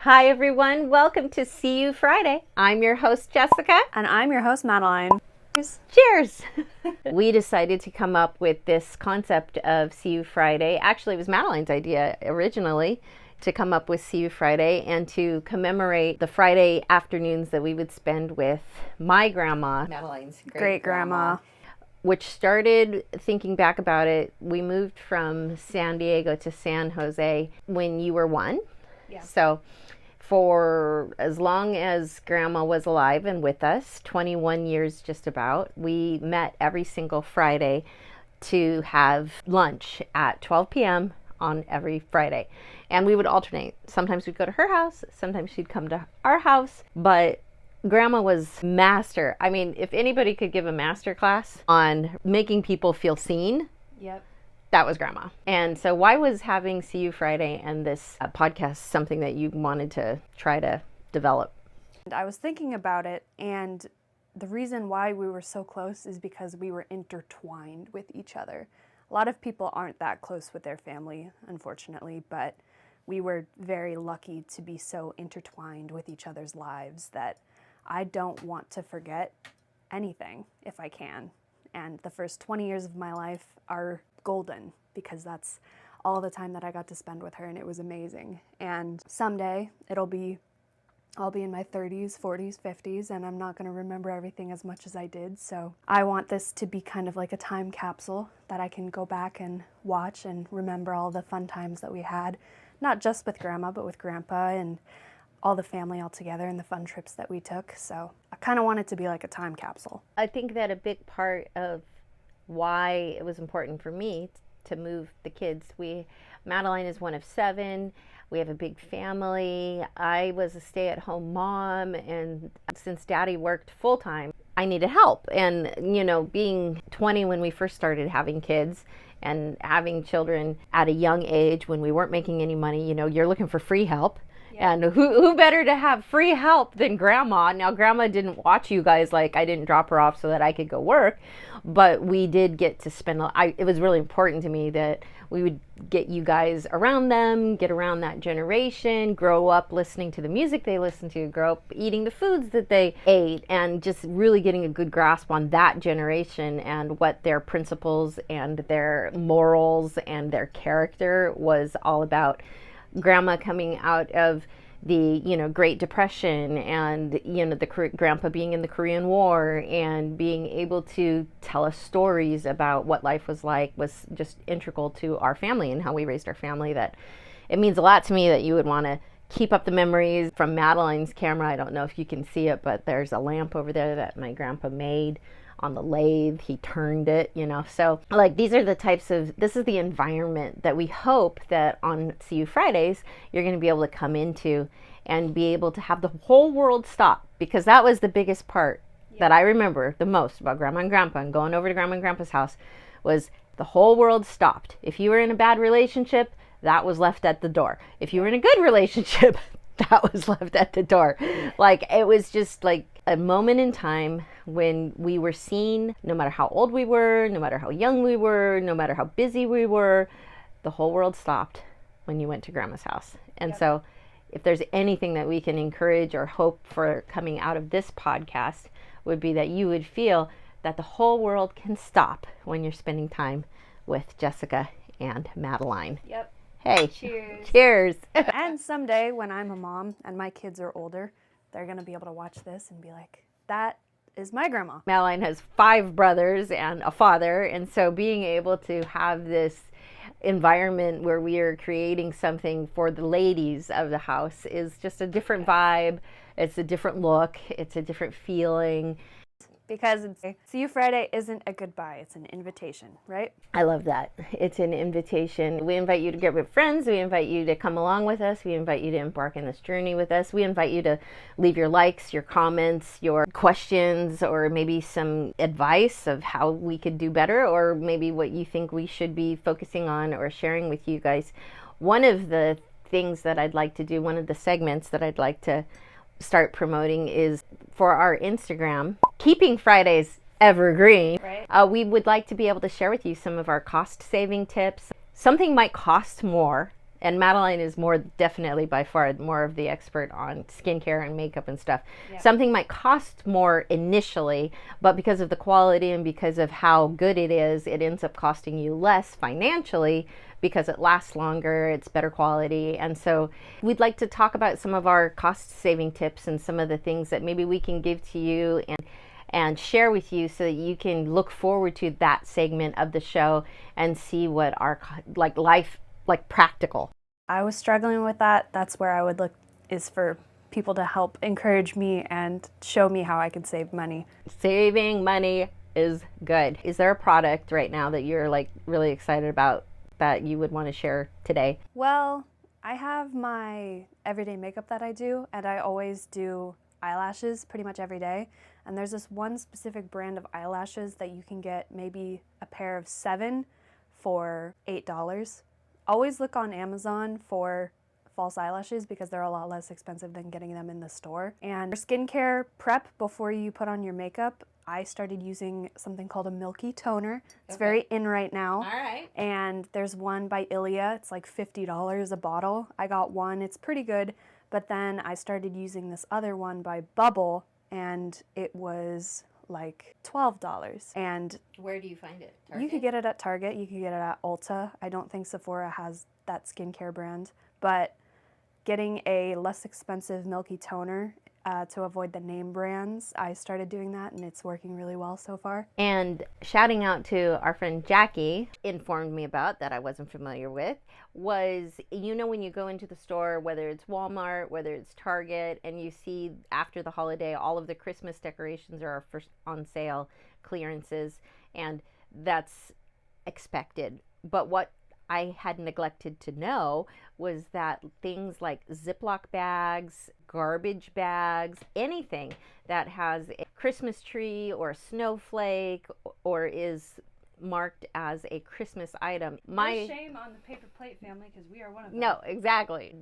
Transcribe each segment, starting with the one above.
Hi everyone, welcome to See You Friday. I'm your host Jessica. And I'm your host Madeline. Cheers! We decided to come up with this concept of See You Friday. Actually, it was Madeline's idea originally to come up with See You Friday and to commemorate the Friday afternoons that we would spend with my grandma, Madeline's Great grandma. Which started, thinking back about it, we moved from San Diego to San Jose when you were 1. Yeah. So for as long as Grandma was alive and with us, 21 years just about, we met every single Friday to have lunch at 12 p.m. on every Friday. And we would alternate. Sometimes we'd go to her house, sometimes she'd come to our house, but Grandma was master. I mean, if anybody could give a master class on making people feel seen, Yep. that was Grandma. And so why was having See You Friday and this podcast something that you wanted to try to develop? I was thinking about it, and the reason why we were so close is because we were intertwined with each other. A lot of people aren't that close with their family, unfortunately, but we were very lucky to be so intertwined with each other's lives that I don't want to forget anything if I can. And the first 20 years of my life are golden because that's all the time that I got to spend with her, and it was amazing. And someday I'll be in my 30s, 40s, 50s, and I'm not going to remember everything as much as I did. So I want this to be kind of like a time capsule that I can go back and watch and remember all the fun times that we had, not just with Grandma, but with Grandpa and all the family all together and the fun trips that we took. So I kind of want it to be like a time capsule. I think that a big part of why it was important for me to move the kids, Madeline is one of 7. We have a big family. I was a stay-at-home mom, and since Daddy worked full-time, I needed help. And, being 20 when we first started having kids and having children at a young age when we weren't making any money, you're looking for free help. And who better to have free help than Grandma? Now, Grandma didn't watch you guys, like I didn't drop her off so that I could go work, but we did get to spend, it was really important to me that we would get you guys around them, get around that generation, grow up listening to the music they listened to, grow up eating the foods that they ate, and just really getting a good grasp on that generation and what their principles and their morals and their character was all about. Grandma coming out of the Great Depression and the Grandpa being in the Korean War and being able to tell us stories about what life was like was just integral to our family and how we raised our family. That it means a lot to me that you would want to keep up the memories from Madeline's camera. I don't know if you can see it, but there's a lamp over there that my grandpa made on the lathe. He turned it, so this is the environment that we hope that on See You Fridays you're going to be able to come into and be able to have the whole world stop, because that was the biggest part that I remember the most about Grandma and Grandpa and going over to Grandma and Grandpa's house was the whole world stopped. If you were in a bad relationship, that was left at the door. If you were in a good relationship, that was left at the door. It was just like a moment in time when we were seen, no matter how old we were, no matter how young we were, no matter how busy we were, the whole world stopped when you went to Grandma's house. And so if there's anything that we can encourage or hope for coming out of this podcast would be that you would feel that the whole world can stop when you're spending time with Jessica and Madeline. Yep. Hey, cheers. Cheers. And someday when I'm a mom and my kids are older, they're going to be able to watch this and be like, that is my grandma. Madeline has 5 brothers and a father, and so being able to have this environment where we are creating something for the ladies of the house is just a different vibe. It's a different look. It's a different feeling. Because See You Friday isn't a goodbye, it's an invitation, right? I love that. It's an invitation. We invite you to get with friends. We invite you to come along with us. We invite you to embark on this journey with us. We invite you to leave your likes, your comments, your questions, or maybe some advice of how we could do better, or maybe what you think we should be focusing on or sharing with you guys. One of the things that I'd like to do, one of the segments that I'd like to start promoting is for our Instagram, keeping Fridays evergreen. Right. We would like to be able to share with you some of our cost saving tips. Something might cost more And Madeline is more definitely by far more of the expert on skincare and makeup and stuff. Yeah. Something might cost more initially, but because of the quality and because of how good it is, it ends up costing you less financially because it lasts longer, it's better quality. And so we'd like to talk about some of our cost saving tips and some of the things that maybe we can give to you and share with you so that you can look forward to that segment of the show and see what our life practical. I was struggling with that. That's where I would look, is for people to help encourage me and show me how I can save money. Saving money is good. Is there a product right now that you're like really excited about that you would want to share today? Well, I have my everyday makeup that I do, and I always do eyelashes pretty much every day. And there's this one specific brand of eyelashes that you can get maybe a pair of 7 for $8. Always look on Amazon for false eyelashes because they're a lot less expensive than getting them in the store. And for skincare prep before you put on your makeup, I started using something called a milky toner. It's very in right now. All right. And there's one by Ilia. It's like $50 a bottle. I got one. It's pretty good. But then I started using this other one by Bubble, and it was like $12. And where do you find it? Target? You could get it at Target. You could get it at Ulta. I don't think Sephora has that skincare brand. But getting a less expensive milky toner to avoid the name brands, I started doing that, and it's working really well so far. And shouting out to our friend Jackie, informed me about that I wasn't familiar with, was, you know, when you go into the store, whether it's Walmart, whether it's Target, and you see after the holiday all of the Christmas decorations are first on sale, clearances, and that's expected. But what I had neglected to know was that things like Ziploc bags, garbage bags, anything that has a Christmas tree or a snowflake or is marked as a Christmas item. No shame on the paper plate family, because we are one of them. No, exactly.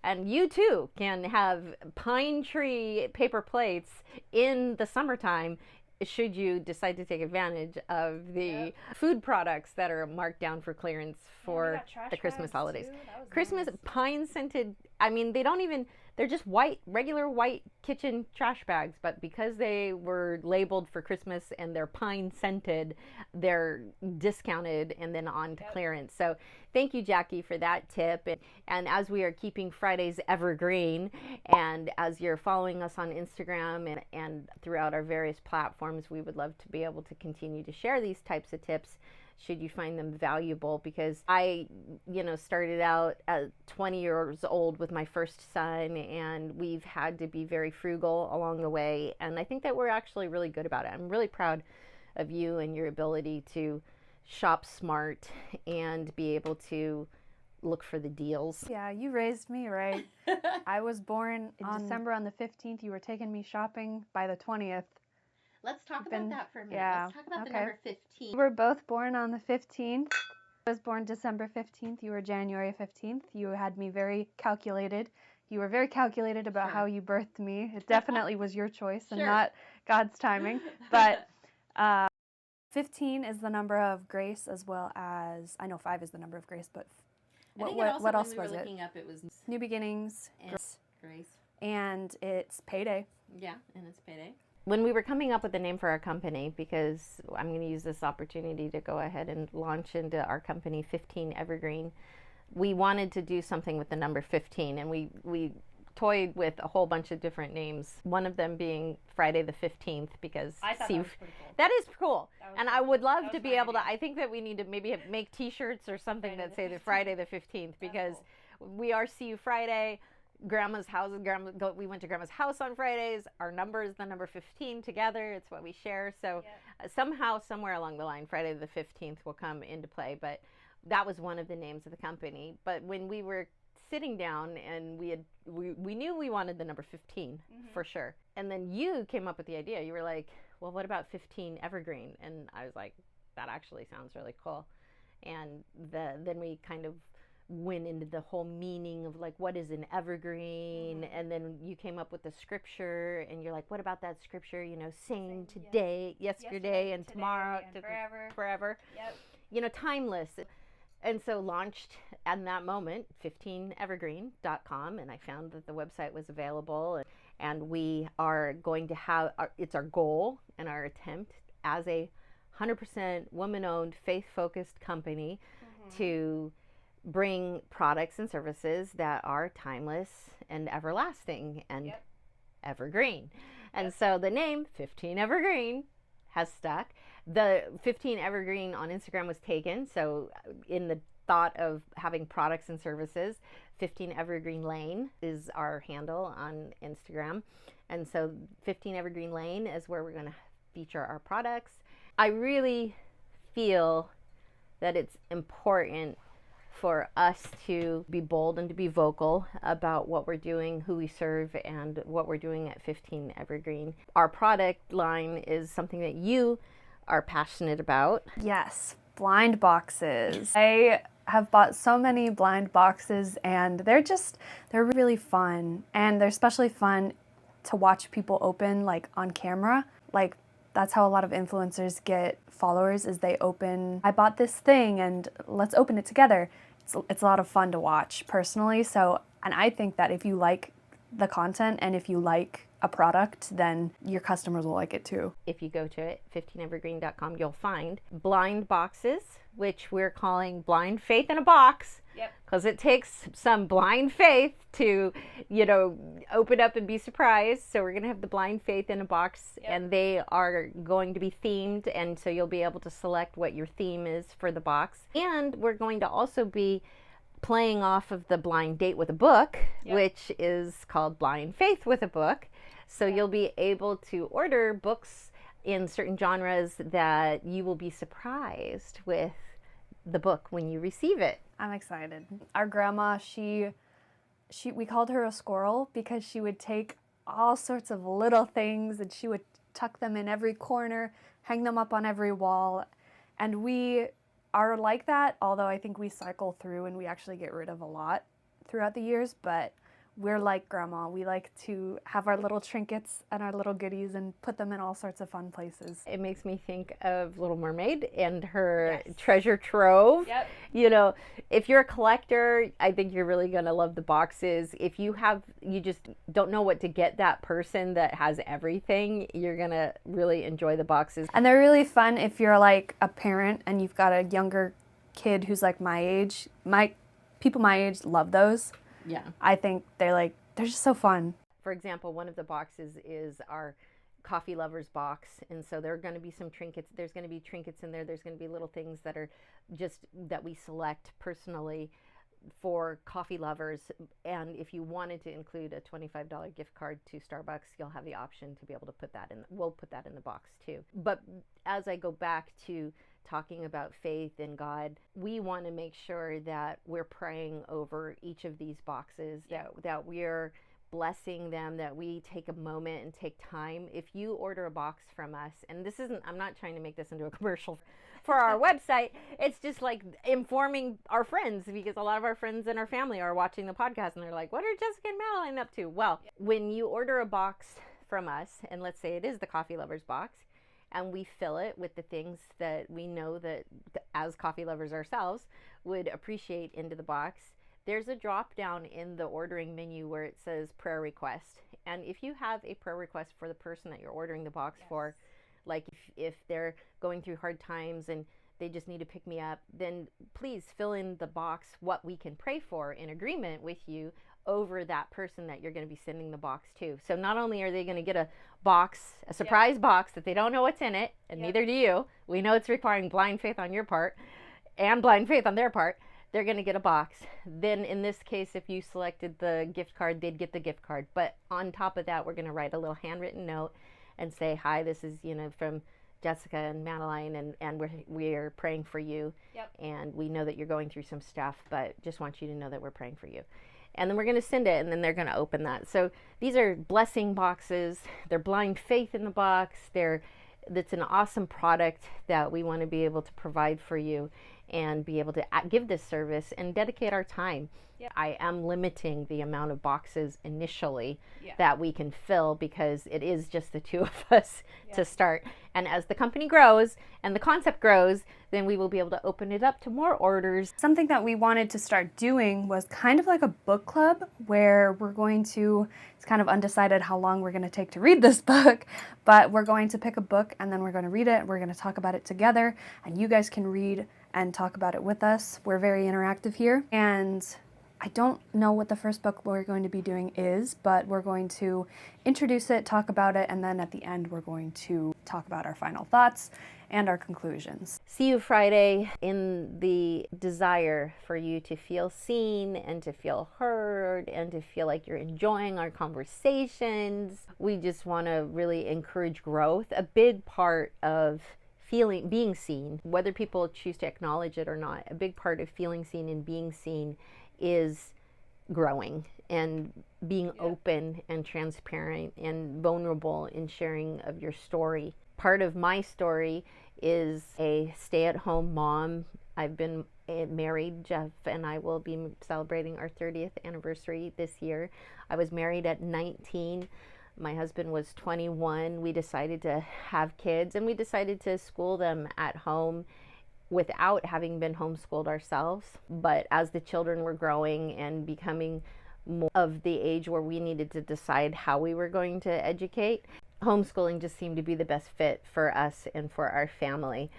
And you too can have pine tree paper plates in the summertime should you decide to take advantage of the food products that are marked down for clearance for the Christmas holidays. Christmas nice. Pine scented, I mean, they're just white, regular white kitchen trash bags, but because they were labeled for Christmas and they're pine scented, they're discounted and then on to clearance. So thank you, Jackie, for that tip. And as we are keeping Fridays evergreen, and as you're following us on Instagram and throughout our various platforms, we would love to be able to continue to share these types of tips should you find them valuable, because I, started out at 20 years old with my first son, and we've had to be very frugal along the way, and I think that we're actually really good about it. I'm really proud of you and your ability to shop smart and be able to look for the deals. Yeah, you raised me right. I was born in December on the 15th. You were taking me shopping by the 20th. Let's talk about that for a minute. Yeah. Let's talk about the number 15. We were both born on the 15th. I was born December 15th. You were January 15th. You had me very calculated. You were very calculated about how you birthed me. It definitely was your choice and not God's timing. But 15 is the number of grace, as well as, I know 5 is the number of grace, but what else was it? It was New beginnings, grace. And it's payday. Yeah, and it's payday. When we were coming up with the name for our company, because I'm going to use this opportunity to go ahead and launch into our company, 15 Evergreen, we wanted to do something with the number 15, and we toyed with a whole bunch of different names, one of them being Friday the 15th, because I thought that was pretty cool. That is cool. And I would love to be able to, I think that we need to maybe make t-shirts or something that say the Friday the 15th, because we are See You Friday. Grandma's house, we went to Grandma's house on Fridays. Our number is the number 15 together. It's what we share. So somehow, somewhere along the line, Friday the 15th will come into play. But that was one of the names of the company. But when we were sitting down and we knew we wanted the number 15 for sure. And then you came up with the idea. You were like, well, what about 15 Evergreen? And I was like, that actually sounds really cool. And then we kind of went into the whole meaning of like, what is an evergreen? And then you came up with the scripture, and you're like, what about that scripture, saying today, yesterday and tomorrow, and forever. Yep. Timeless. And so launched at that moment 15evergreen.com, and I found that the website was available, and we are going to have it's our goal and our attempt as a 100% woman-owned, faith-focused company to bring products and services that are timeless and everlasting and evergreen. And so the name 15 Evergreen has stuck. The 15 Evergreen on Instagram was taken, so in the thought of having products and services, 15 Evergreen Lane is our handle on Instagram. And so 15 Evergreen Lane is where we're going to feature our products. I really feel that it's important for us to be bold and to be vocal about what we're doing, who we serve, and what we're doing at 15 Evergreen. Our product line is something that you are passionate about. Yes, blind boxes. I have bought so many blind boxes, and they're really fun, and they're especially fun to watch people open, like on camera. Like, that's how a lot of influencers get followers, is they open, I bought this thing and let's open it together. It's a lot of fun to watch personally. So, and I think that if you like the content and if you like a product, then your customers will like it too. If you go to it, 15evergreen.com, you'll find blind boxes, which we're calling Blind Faith in a Box. Yep. Because it takes some blind faith to, open up and be surprised. So we're going to have the Blind Faith in a Box, and they are going to be themed. And so you'll be able to select what your theme is for the box. And we're going to also be playing off of the Blind Date with a Book, which is called Blind Faith with a Book. So you'll be able to order books in certain genres that you will be surprised with the book when you receive it. I'm excited. Our grandma, we called her a squirrel because she would take all sorts of little things and she would tuck them in every corner, hang them up on every wall. And we are like that, although I think we cycle through and we actually get rid of a lot throughout the years, but we're like Grandma. We like to have our little trinkets and our little goodies and put them in all sorts of fun places. It makes me think of Little Mermaid and her treasure trove. Yep. If you're a collector, I think you're really going to love the boxes. If you just don't know what to get that person that has everything, you're going to really enjoy the boxes. And they're really fun if you're like a parent and you've got a younger kid who's like my age. People my age love those. Yeah. I think they're just so fun. For example, one of the boxes is our coffee lovers box, and so there are going to be some trinkets. There's going to be trinkets in there. There's going to be little things that are just that we select personally for coffee lovers. And if you wanted to include a $25 gift card to Starbucks, you'll have the option to be able to put that in. We'll put that in the box too. But as I go back to talking about faith in God, we want to make sure that we're praying over each of these boxes, that we're blessing them, that we take a moment and take time. If you order a box from us, and I'm not trying to make this into a commercial for our website, it's just like informing our friends, because a lot of our friends and our family are watching the podcast and they're like, what are Jessica and Madeline up to? Well, when you order a box from us, and let's say it is the coffee lovers box, and we fill it with the things that we know that as coffee lovers ourselves would appreciate into the box, there's a drop down in the ordering menu where it says prayer request. And if you have a prayer request for the person that you're ordering the box for, like if they're going through hard times and they just need to pick me up, then please fill in the box what we can pray for in agreement with you over that person that you're going to be sending the box to. So not only are they going to get a surprise box that they don't know what's in it, and neither do you. We know it's requiring blind faith on your part and blind faith on their part. They're going to get a box. Then in this case, if you selected the gift card, they'd get the gift card. But on top of that, we're going to write a little handwritten note and say, hi, this is, from Jessica and Madeline, and we're praying for you. Yep. And we know that you're going through some stuff, but just want you to know that we're praying for you. And then we're going to send it, and then they're going to open that. So these are blessing boxes. They're blind faith in the box. That's an awesome product that we want to be able to provide for you. and be able to give this service and dedicate our time. Yeah. I am limiting the amount of boxes initially that we can fill because it is just the two of us to start. And as the company grows and the concept grows, then we will be able to open it up to more orders. Something that we wanted to start doing was kind of like a book club where we're going to, it's kind of undecided how long we're going to take to read this book, but we're going to pick a book and then we're going to read it. We're going to talk about it together and you guys can read and talk about it with us. We're very interactive here. And I don't know what the first book we're going to be doing is, but we're going to introduce it, talk about it, and then at the end we're going to talk about our final thoughts and our conclusions. See you Friday in the desire for you to feel seen and to feel heard and to feel like you're enjoying our conversations. We just want to really encourage growth. A big part of being seen, whether people choose to acknowledge it or not, a big part of feeling seen and being seen is growing and being open and transparent and vulnerable in sharing of your story. Part of my story is a stay-at-home mom. I've been married. Jeff and I will be celebrating our 30th anniversary this year. I was married at 19. My husband was 21. We decided to have kids and we decided to school them at home without having been homeschooled ourselves. But as the children were growing and becoming more of the age where we needed to decide how we were going to educate, homeschooling just seemed to be the best fit for us and for our family.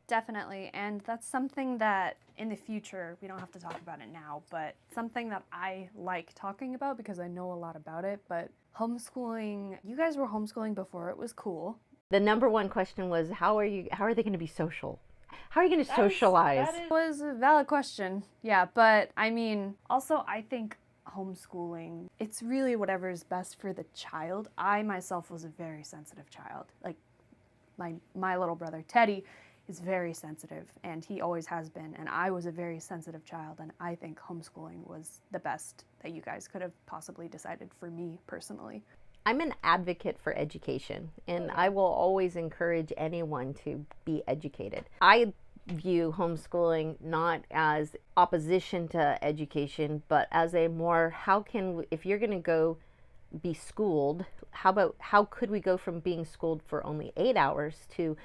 Definitely, and that's something that in the future, we don't have to talk about it now, but something that I like talking about because I know a lot about it. But homeschooling, you guys were homeschooling before it was cool. The number one question was, how are they going to be social? How are you going to socialize? That was a valid question. Yeah, but I mean, also I think homeschooling, it's really whatever is best for the child. I myself was a very sensitive child. Like my little brother Teddy is very sensitive and he always has been, and I was a very sensitive child, and I think homeschooling was the best that you guys could have possibly decided for me personally. I'm an advocate for education, and I will always encourage anyone to be educated. I view homeschooling not as opposition to education, but as a more, if you're going to go be schooled, how could we go from being schooled for only 8 hours to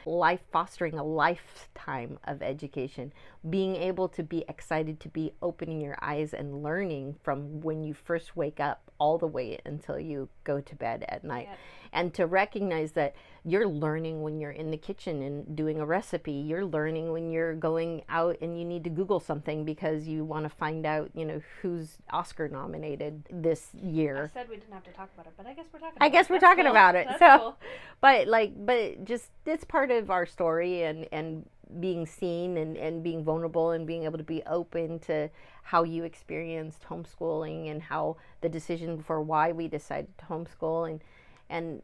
fostering a lifetime of education, being able to be excited to be opening your eyes and learning from when you first wake up all the way until you go to bed at night. Yep. And to recognize that you're learning when you're in the kitchen and doing a recipe. You're learning when you're going out and you need to Google something because you want to find out, who's Oscar nominated this year. I said we didn't have to talk about it, but I guess we're talking about it. That's so, cool. but just it's part of our story and being seen and being vulnerable and being able to be open to how you experienced homeschooling and how the decision for why we decided to homeschool. And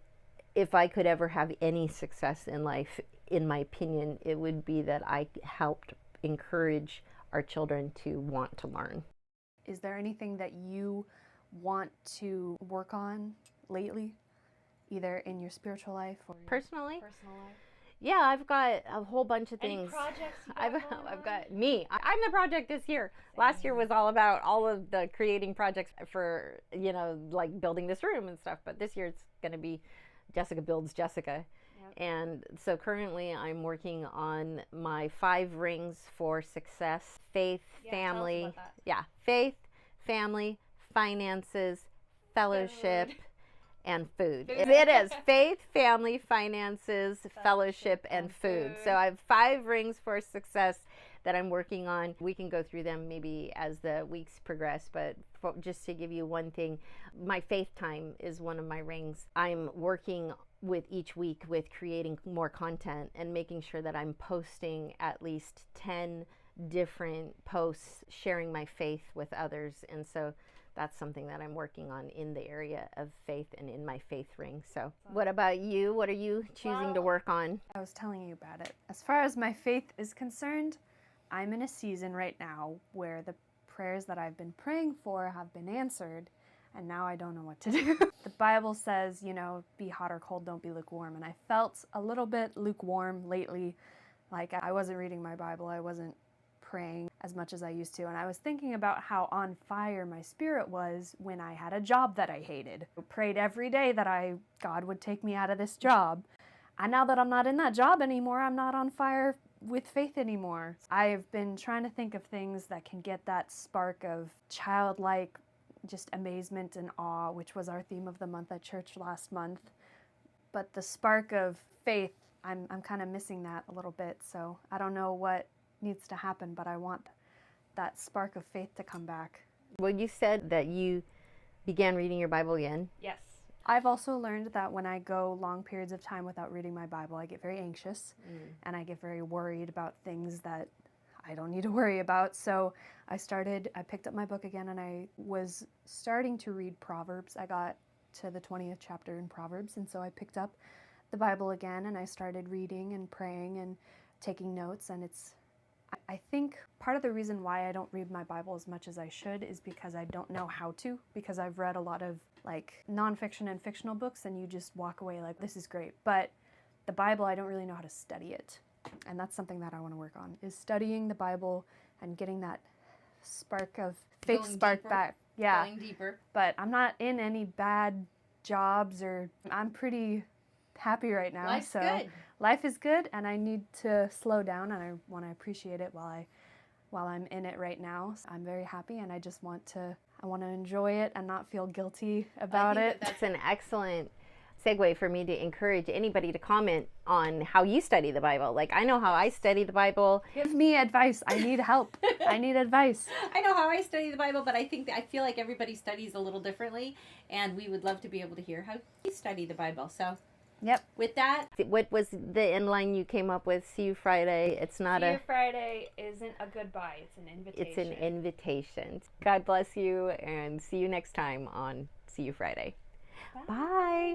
if I could ever have any success in life, in my opinion, it would be that I helped encourage our children to want to learn. Is there anything that you want to work on lately, either in your spiritual life or your personal life? Yeah, I've got a whole bunch of things. Any projects I've got me. I'm the project this year. Last year was all about all of the creating projects for, like building this room and stuff. But this year it's going to be Jessica builds Jessica. Yep. And so currently I'm working on my 5 rings for success: faith, family. Faith, family, finances, fellowship, and food. It is faith, family, finances, fellowship, and food. So I have 5 rings for success that I'm working on. We can go through them maybe as the weeks progress, but just to give you one thing, my faith time is one of my rings. I'm working with each week with creating more content and making sure that I'm posting at least 10 different posts sharing my faith with others. And so that's something that I'm working on in the area of faith and in my faith ring. So what about you? What are you choosing to work on? I was telling you about it. As far as my faith is concerned, I'm in a season right now where the prayers that I've been praying for have been answered, and now I don't know what to do. The Bible says, be hot or cold, don't be lukewarm. And I felt a little bit lukewarm lately. Like I wasn't reading my Bible. I wasn't praying as much as I used to. And I was thinking about how on fire my spirit was when I had a job that I hated. I prayed every day that God would take me out of this job. And now that I'm not in that job anymore, I'm not on fire with faith anymore. I've been trying to think of things that can get that spark of childlike just amazement and awe, which was our theme of the month at church last month. But the spark of faith, I'm kind of missing that a little bit. So I don't know what needs to happen, but I want that spark of faith to come back. Well, you said that you began reading your Bible again. Yes. I've also learned that when I go long periods of time without reading my Bible, I get very anxious and I get very worried about things that I don't need to worry about. So I picked up my book again and I was starting to read Proverbs. I got to the 20th chapter in Proverbs, and so I picked up the Bible again and I started reading and praying and taking notes. And I think part of the reason why I don't read my Bible as much as I should is because I don't know how to, because I've read a lot of like nonfiction and fictional books and you just walk away like, this is great. But the Bible, I don't really know how to study it. And that's something that I want to work on, is studying the Bible and getting that spark of faith Going spark deeper. back. Yeah. Going deeper. But I'm not in any bad jobs, or I'm pretty happy right now. Life's so good. Life is good, and I need to slow down, and I want to appreciate it while I'm in it right now. So I'm very happy, and I want to enjoy it and not feel guilty about it. That's an excellent segue for me to encourage anybody to comment on how you study the Bible. Like, I know how I study the Bible. Give me advice. I need help. I need advice. I know how I study the Bible, but I feel like everybody studies a little differently, and we would love to be able to hear how you study the Bible. So, Yep. with that, What was the end line you came up with? See you Friday. It's not See you Friday isn't a goodbye. It's an invitation. it's an invitation. God bless you, and see you next time on See You Friday. Bye.